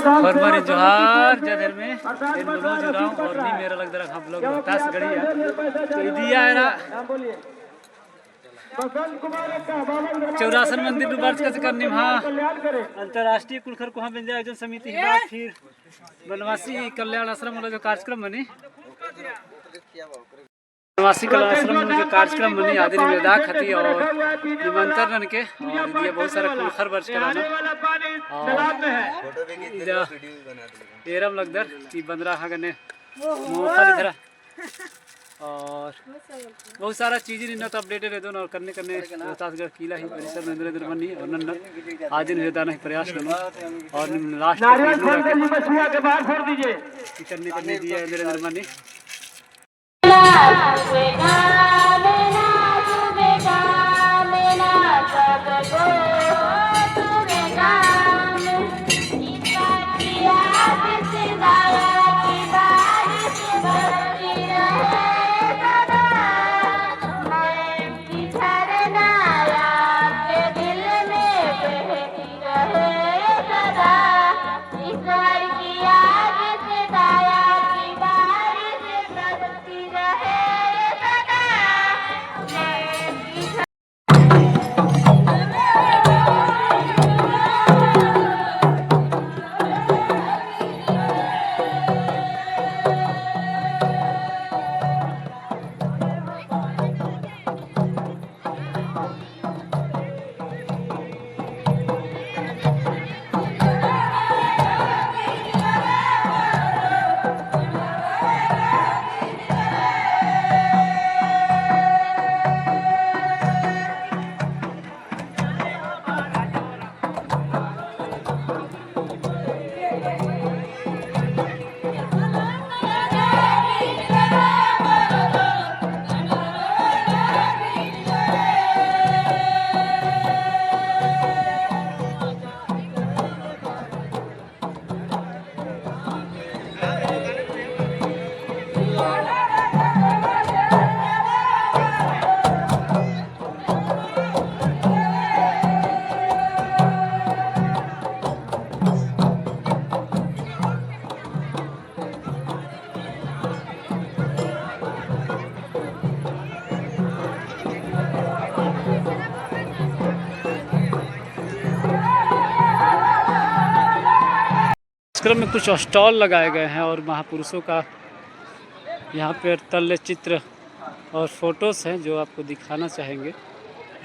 फरवरी जोहार जदर में इन बोलो जुराऊं और नहीं मेरा लग दरा हम लोग बतास गड़ी है तो दिया है ना चौरासन मंदिर वर्ष का करने वहाँ अंतर्राष्ट्रीय कुलखर को हम आयोजन समिति के बाद फिर बनवासी कल्याण आश्रम वाला जो कार्यक्रम बने बनवासी कल्याण आश्रम में जो कार्यक्रम बने आदि निवेदा खती और निमंत्रण के और ये बहुत सारा कुलखर वर्ष कराना और एरम लगदर कि बंदरा हगने मोखा इधर और बहुत सारा चीज़ें इन तो अपडेटेड है दोनों और करने रोहतासगढ़ किला ही परिसर नरेंद्र मनी और नन्नत आज दिन दाना ही प्रयास करना और लास्ट करने दिया है नरेंद्र मनी कार्यक्रम में कुछ स्टॉल लगाए गए हैं और महापुरुषों का यहाँ पर तल्य चित्र और फोटोज़ हैं जो आपको दिखाना चाहेंगे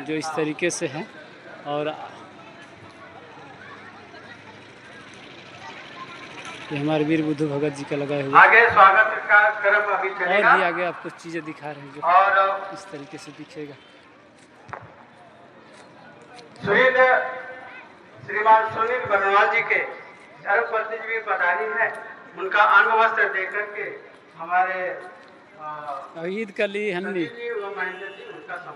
जो इस तरीके से हैं और ये हमारे वीर बुद्धू भगत जी का लगाए हुए आगे स्वागत का क्रम अभी चलेगा और भी आगे आपको चीज़ें दिखा रहे हैं जो और इस तरीके से दिखेगा। श्रीमान सुनील बनवाल जी के सर्वपति जी पधारी है उनका अंग वस्त्र देकर के हमारे ईद कली हन्नी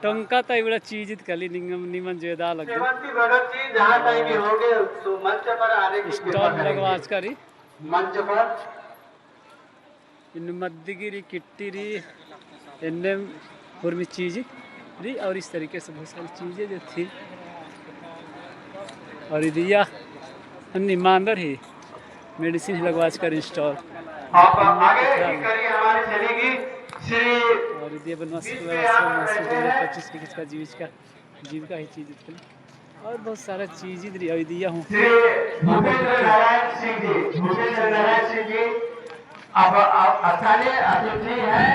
टंका तो बड़ा चीज ईद कली निमन जेदा लग भगत जी जहाँ कहीं भी होंगे तो मंच पर आने की स्टॉल लगवाज करी मंच पर इन मद्दगिरी किट्टी इन्ने पूर्वी चीज री और इस तरीके से बहुत सारी चीजें जो थी और दिया ईमानदार ही मेडिसिन लगवाज कर इंस्टॉल आगे करिए हमारी चलेगी श्री और ये बनवासी 25 का जीविका ही चीज और बहुत सारा चीज दिया हूँ। भूपेंद्र नारायण सिंह जी अब स्थानीय अतिथि हैं।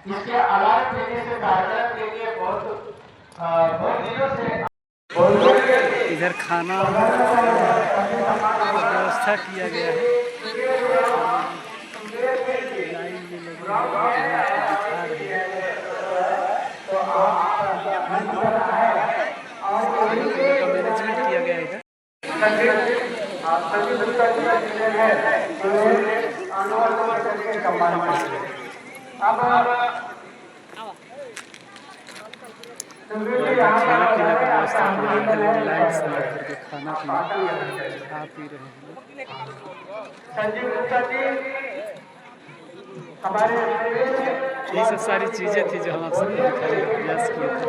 इसके अलावा देने से कार्यक्रम के लिए बहुत दिनों से इधर खाना व्यवस्था किया गया है। मैनेजमेंट किया गया है खाना पीने का व्यवस्था लाइन से लग करके खाना पीना खा पी रहे हैं। ये सब सारी चीज़ें थी जो हम आप सबको दिखाने का प्रयास किए थे।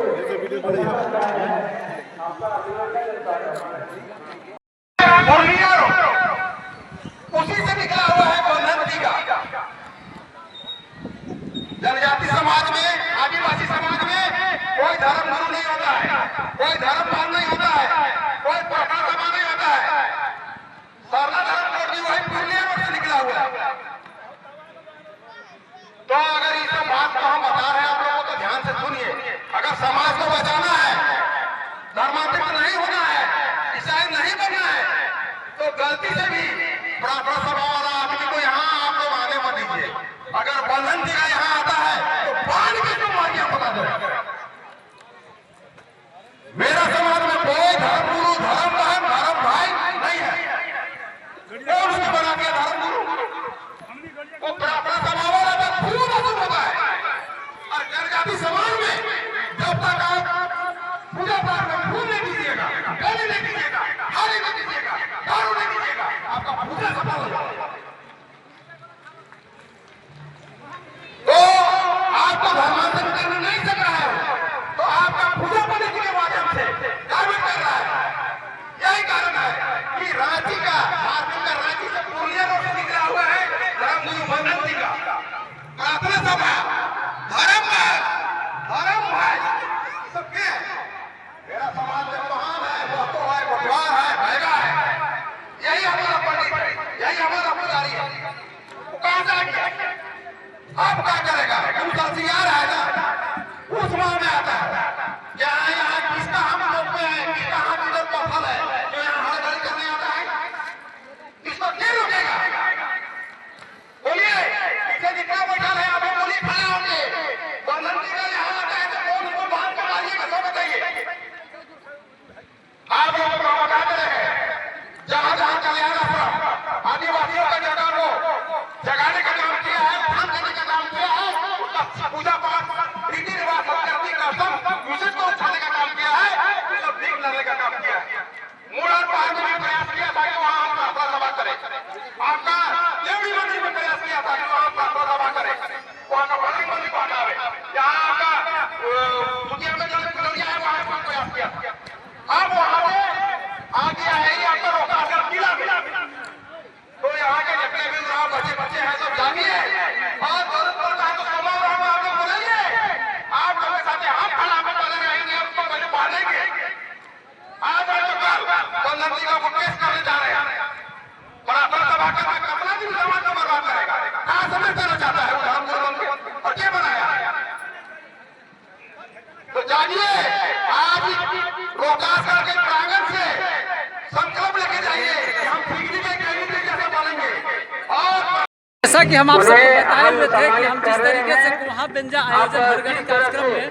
तो गलती से भी प्रार्थना सभा वाला आदमी को यहाँ आप लोग आने मत दीजिए। अगर बंधन जी का यहाँ आता है तो बांध के क्यों मारिए बता दो। मेरा समाज में कोई धर्म गुरु धर्म बहन धर्म भाई नहीं है। कौन उसने बना दिया धर्म गुरु? वो प्रार्थना सभा वाला तो खूब अशुभ होता है। और जनजाति समाज में जब तक आप पूजा पाठ में फूल नहीं दीजिएगा, गले नहीं दीजिएगा, थाली नहीं दीजिएगा, दारू नहीं दीजिएगा, आपका पूजा सफल हो जाएगा। तो आपको धर्मांतरण करने नहीं सक रहा है तो आपका पूजा पाठ के माध्यम से धार्मिक कर रहा है। यही कारण है कि रांची का रांची से पूर्णिया रोड से निकला हुआ है धर्म गुरु बंधन जी का प्रार्थना सभा धर्म भाई सबके मेरा समाज में महान है, महतो है, भगवान है, भैगा है। यही हमारा पंडित है, यही हमारा पुजारी है। वो कहां से आ गया? आप क्या करेगा? हम तहसीलदार है ना, उस माह में आता है। यहाँ किसका हम लोग में है, किसका हाथ इधर पफल है जो यहाँ हड़बड़ी करने आता है? इसको क्या रोकेगा? बोलिए, पीछे जितना बैठा है आप बोलिए, खड़े होंगे। बंधन जी का यहाँ आता है तो कौन उसको बाहर कर मारिएगा? सब बताइए। आप लोगों को बताते रहे जहाँ जहाँ कल्याण आश्रम आदिवासियों का जगह को जगाने का काम किया है, ध्यान करने का काम किया है, उसका पूजा पाठ रीति रिवाज करने का सब म्यूजिक को उठाने का काम किया है, सब भीख लाने का काम किया है। मूड़न पहाड़ में भी प्रयास किया था कि वहाँ हम प्रार्थना सभा करें। आपका देवड़ी मंदिर में प्रयास किया था कि वहाँ प्रार्थना सभा करें, वहाँ का बड़ी मंदिर को हटावे। यहाँ आपका दुनिया में जो दुनिया है वहाँ पर प्रयास किया था। अब वहाँ पे आ गया है ये आपका रोहतास का किला भी। तो यहाँ के जितने भी बच्चे हैं सब जागिए और जरूरत पड़ता है तो समाज में आप लोग बोलेंगे। आप लोगों के साथ हम खड़ा में बने रहेंगे, उसको पहले बांधेंगे। आज बंधन जी का केस करने जा रहे हैं। प्रार्थना सभा का अपना भी समाज को बर्बाद करेगा। कहाँ समझ करना चाहता है वो धर्म गुरु और क्या बनाया? तो जानिए, आज रोहतास के प्रांगण से संकल्प लेके जाइए कि हम बिजली के कैबिनेट कैसे बनेंगे। और जैसा कि हम आप सबको बताए हुए थे कि हम जिस तरीके से कुम्हा बेंजा आयोजन हरगढ़ी कार्यक्रम में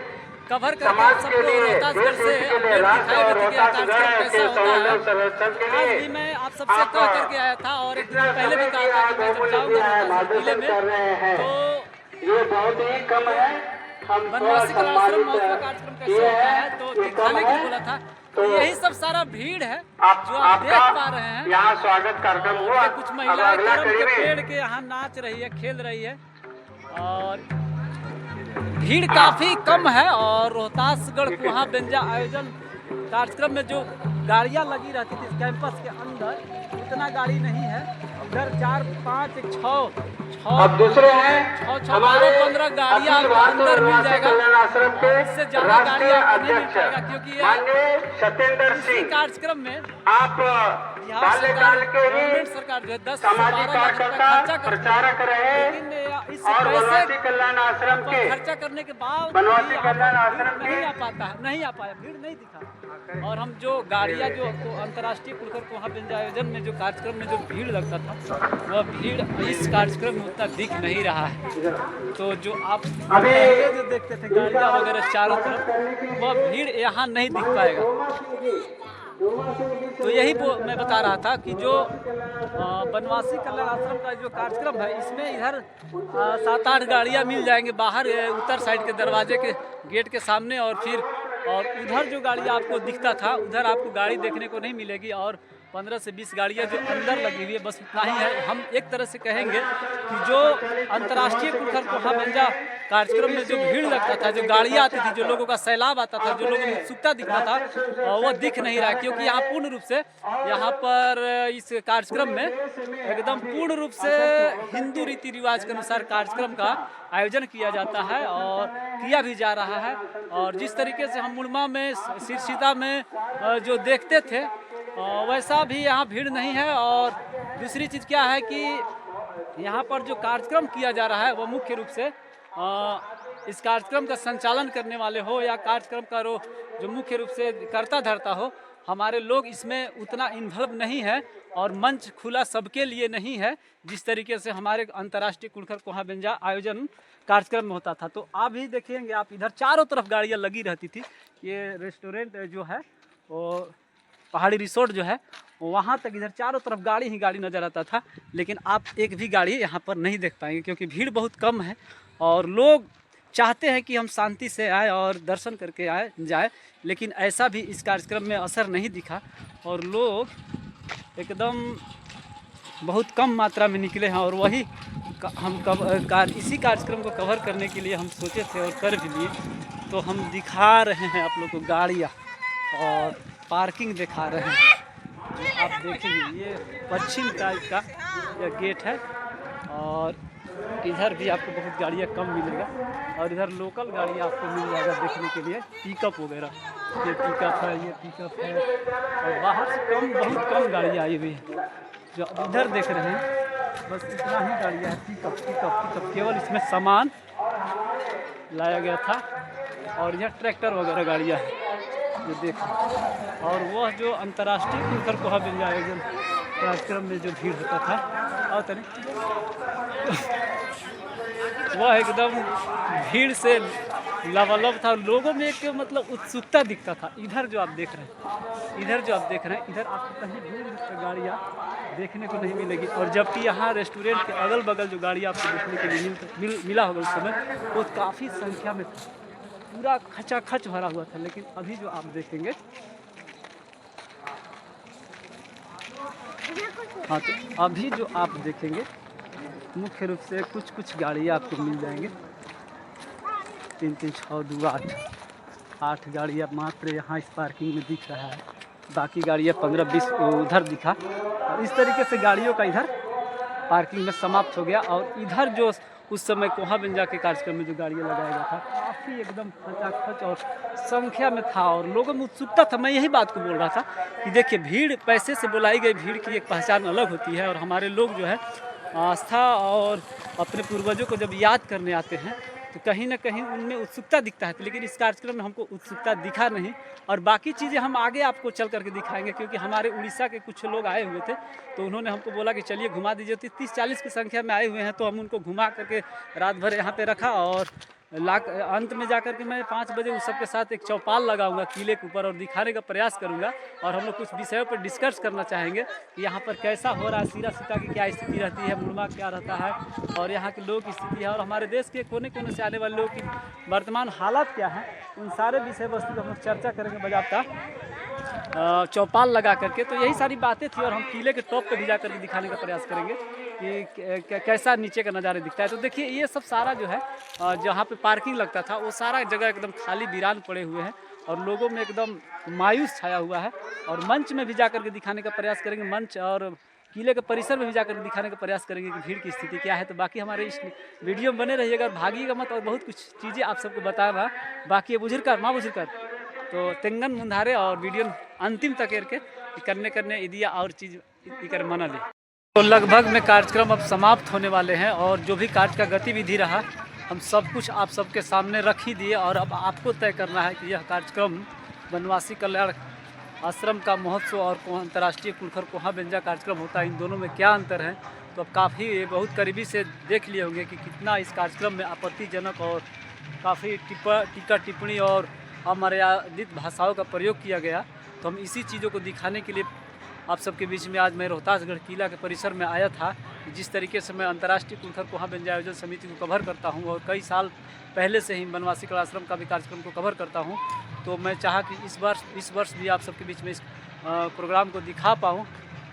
कवर करके आप सबको रोहतासगढ़ से अपडेट दिखाए हुए थे कि कार्यक्रम कैसा होता है। आज भी मैं आप सबसे कह करके आया था और एक दिन पहले भी कहा था कि मैं जब जाऊँगा रोहतास जिले में तो ये बहुत ही कम है। बनवासी कला आश्रम महोत्सव कार्यक्रम कैसे होता है तो दिखाने के लिए बोला था। तो यही सब सारा भीड़ है जो आप देख पा रहे हैं। यहाँ स्वागत कार्यक्रम हुआ। कुछ महिलाएं करम के पेड़ के यहाँ नाच रही है, खेल रही है और भीड़ काफी कम है। और रोहतासगढ़ कुम्हा बेंजा आयोजन कार्यक्रम में जो गाड़ियाँ लगी रहती थी इस कैंपस के अंदर उतना गाड़ी नहीं है। इधर 4, 5, 6 अब दूसरे हैं 15 गाड़ियाँ अंदर मिल जाएगा। इससे ज्यादा गाड़ियाँ नहीं मिल पाएगा क्योंकि सत्येंद्र इसी सिंह कार्यक्रम में आप बाल्यकाल के ही सरकार जो है 10 सामाजिक कार्यकर्ता प्रचारक रहे इस और पैसे बनवासी कल्याण आश्रम के खर्चा करने के बाद बनवासी कल्याण आश्रम नहीं आ पाता है, नहीं आ पाया, भीड़ नहीं दिखा। और हम जो गाड़ियाँ जो अंतर्राष्ट्रीय कुलकर कुम्हा बेंजा आयोजन में जो कार्यक्रम में जो भीड़ लगता था वह भीड़ इस कार्यक्रम में उतना दिख नहीं रहा है। तो जो आप पहले जो देखते थे गाड़ियाँ वगैरह चारों तरफ वह भीड़ यहाँ नहीं दिख पाएगा। तो यही मैं बता रहा था कि जो बनवासी कल्याण आश्रम का जो कार्यक्रम है इसमें इधर 7-8 गाड़ियाँ मिल जाएंगे बाहर उत्तर साइड के दरवाजे के गेट के सामने। और फिर उधर जो गाड़ी आपको दिखता था उधर आपको गाड़ी देखने को नहीं मिलेगी। और 15 से 20 गाड़ियाँ जो अंदर लगी हुई है बस उतना ही है। हम एक तरह से कहेंगे कि जो अंतर्राष्ट्रीय कुलकर कुम्हा बेंजा कार्यक्रम में जो भीड़ लगता था, जो गाड़ियाँ आती थी, जो लोगों का सैलाब आता था, जो लोगों में उत्सुकता दिखता था वो दिख नहीं रहा। क्योंकि यहाँ पूर्ण रूप से यहाँ पर इस कार्यक्रम में एकदम पूर्ण रूप से हिंदू रीति रिवाज के अनुसार कार्यक्रम का आयोजन किया जाता है और किया भी जा रहा है। और जिस तरीके से हम मुड़मा में सिरसीता में जो देखते थे वैसा भी यहाँ भीड़ नहीं है। और दूसरी चीज़ क्या है कि यहाँ पर जो कार्यक्रम किया जा रहा है वो मुख्य रूप से इस कार्यक्रम का संचालन करने वाले हो या कार्यक्रम का जो मुख्य रूप से कर्ता धर्ता हो हमारे लोग इसमें उतना इन्वॉल्व नहीं है और मंच खुला सबके लिए नहीं है जिस तरीके से हमारे अंतर्राष्ट्रीय कुनखर कोहा बेंजा आयोजन कार्यक्रम में होता था। तो आप भी देखेंगे, आप इधर चारों तरफ गाड़ियाँ लगी रहती थी। ये रेस्टोरेंट जो है वो पहाड़ी रिसोर्ट जो है वहाँ तक इधर चारों तरफ गाड़ी ही गाड़ी नज़र आता था, लेकिन आप एक भी गाड़ी यहाँ पर नहीं देख पाएंगे क्योंकि भीड़ बहुत कम है और लोग चाहते हैं कि हम शांति से आए और दर्शन करके जाए, लेकिन ऐसा भी इस कार्यक्रम में असर नहीं दिखा और लोग एकदम बहुत कम मात्रा में निकले हैं। और वही हम इसी कार्यक्रम को कवर करने के लिए हम सोचे थे और कर भी लिए। तो हम दिखा रहे हैं आप लोग को गाड़ियाँ और पार्किंग दिखा रहे हैं। आप देखेंगे ये पश्चिम टाइप का यह गेट है और इधर भी आपको बहुत गाड़ियाँ कम मिलेगा और इधर लोकल गाड़ियाँ आपको मिल जाएगा देखने के लिए, पिकअप वगैरह। ये पिकअप है, ये पिकअप है और बाहर से बहुत कम गाड़ियाँ आई हुई है। जो इधर देख रहे हैं बस इतना ही गाड़ियाँ है, पिकअप। केवल इसमें सामान लाया गया था और यह ट्रैक्टर वगैरह गाड़ियाँ हैं ये देखें। और वह जो अंतर्राष्ट्रीय कुनखर कोहा बेंजा आयोजन कार्यक्रम में जो भीड़ होता था और वह एकदम भीड़ से लबालब था। लोगों में एक मतलब उत्सुकता दिखता था। इधर जो आप देख रहे हैं, इधर आपको कहीं भीड़ गाड़ियाँ देखने को नहीं मिलेगी। और जबकि यहाँ रेस्टोरेंट के अगल बगल जो गाड़ियाँ आपको देखने के लिए मिला होगा उस समय वो काफ़ी संख्या में था, पूरा खचाखच भरा हुआ था। लेकिन अभी जो आप देखेंगे, हाँ तो अभी जो आप देखेंगे मुख्य रूप से कुछ गाड़ियाँ आपको मिल जाएंगे। 3 3 6 2 8 गाड़ियाँ मात्र यहाँ इस पार्किंग में दिख रहा है। बाकी गाड़ियाँ 15 20 उधर दिखा। और इस तरीके से गाड़ियों का इधर पार्किंग में समाप्त हो गया। और इधर जो उस समय कोहा बेंजा के कार्यक्रम में जो गाड़ियाँ लगाया गया था काफ़ी एकदम खचाखच और संख्या में था और लोगों में उत्सुकता था। मैं यही बात को बोल रहा था कि देखिए, भीड़ पैसे से बुलाई गई भीड़ की एक पहचान अलग होती है। और हमारे लोग जो है आस्था और अपने पूर्वजों को जब याद करने आते हैं तो कहीं ना कहीं उनमें उत्सुकता दिखता है। लेकिन इस कार्यक्रम में हमको उत्सुकता दिखा नहीं और बाकी चीज़ें हम आगे आपको चल करके दिखाएंगे क्योंकि हमारे उड़ीसा के कुछ लोग आए हुए थे तो उन्होंने हमको बोला कि चलिए घुमा दीजिए। 30-40 की संख्या में आए हुए हैं तो हम उनको घुमा करके रात भर यहाँ पे रखा और अंत में जाकर के मैं 5 बजे उस सबके साथ एक चौपाल लगाऊंगा किले के ऊपर और दिखाने का प्रयास करूंगा। और हम लोग कुछ विषयों पर डिस्कस करना चाहेंगे कि यहाँ पर कैसा हो रहा है, सीरा सीता की क्या स्थिति रहती है, मुड़मा क्या रहता है और यहाँ के लोग की स्थिति है और हमारे देश के कोने कोने से आने वाले लोगों की वर्तमान हालत क्या है, उन सारे विषय वस्तु पर हम लोग चर्चा करेंगे बजाबता चौपाल लगा करके। तो यही सारी बातें थी और हम किले के टॉप पर भी जा करके दिखाने का प्रयास करेंगे कि कैसा नीचे का नज़ारा दिखता है। तो देखिए, ये सब सारा जो है जहाँ पे पार्किंग लगता था वो सारा जगह एकदम खाली वीरान पड़े हुए हैं और लोगों में एकदम मायूस छाया हुआ है। और मंच में भी जा करके दिखाने का प्रयास करेंगे, मंच और किले के परिसर में भी जाकर दिखाने का प्रयास करेंगे कि भीड़ की स्थिति क्या है। तो बाकी हमारे इस वीडियो में बने रहिएगा और भागिएगा मत और बहुत कुछ चीज़ें आप सबको बताना बाकी है। बुजुर्ग माँ बुजुर्ग तो तेंगन मुंधारे और वीडियो अंतिम तक करने इदिया और चीज़ इकर मना ले। तो लगभग में कार्यक्रम अब समाप्त होने वाले हैं और जो भी कार्य का गतिविधि रहा हम सब कुछ आप सबके सामने रख ही दिए। और अब आपको तय करना है कि यह कार्यक्रम वनवासी कल्याण आश्रम का महोत्सव और अंतर्राष्ट्रीय कुनखर कोहा बेंजा कार्यक्रम होता है, इन दोनों में क्या अंतर है। तो अब काफ़ी बहुत करीबी से देख लिए होंगे कि कितना इस कार्यक्रम में आपत्तिजनक और काफ़ी टीका टिप्पणी और अमर्यादित भाषाओं का प्रयोग किया गया। तो हम इसी चीज़ों को दिखाने के लिए आप सबके बीच में आज मैं रोहतासगढ़ किला के परिसर में आया था। जिस तरीके से मैं अंतर्राष्ट्रीय कुनखर कोहा बेंजा आयोजन समिति को कवर करता हूं और कई साल पहले से ही वनवासी कला आश्रम का भी कार्यक्रम को कवर करता हूं, तो मैं चाहा कि इस वर्ष भी आप सबके बीच में इस प्रोग्राम को दिखा पाऊँ।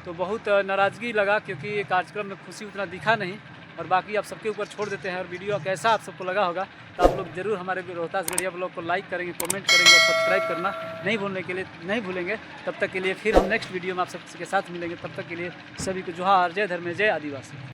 तो बहुत नाराज़गी लगा क्योंकि कार्यक्रम में खुशी उतना दिखा नहीं। और बाकी आप सबके ऊपर छोड़ देते हैं। और वीडियो कैसा आप सबको लगा होगा तो आप लोग ज़रूर हमारे रोहतासगढ़िया ब्लॉग को लाइक करेंगे, कमेंट करेंगे और सब्सक्राइब करना नहीं भूलेंगे। तब तक के लिए फिर हम नेक्स्ट वीडियो में आप सबके साथ मिलेंगे। तब तक के लिए सभी को जोहार, जय धर्म, जय आदिवासी।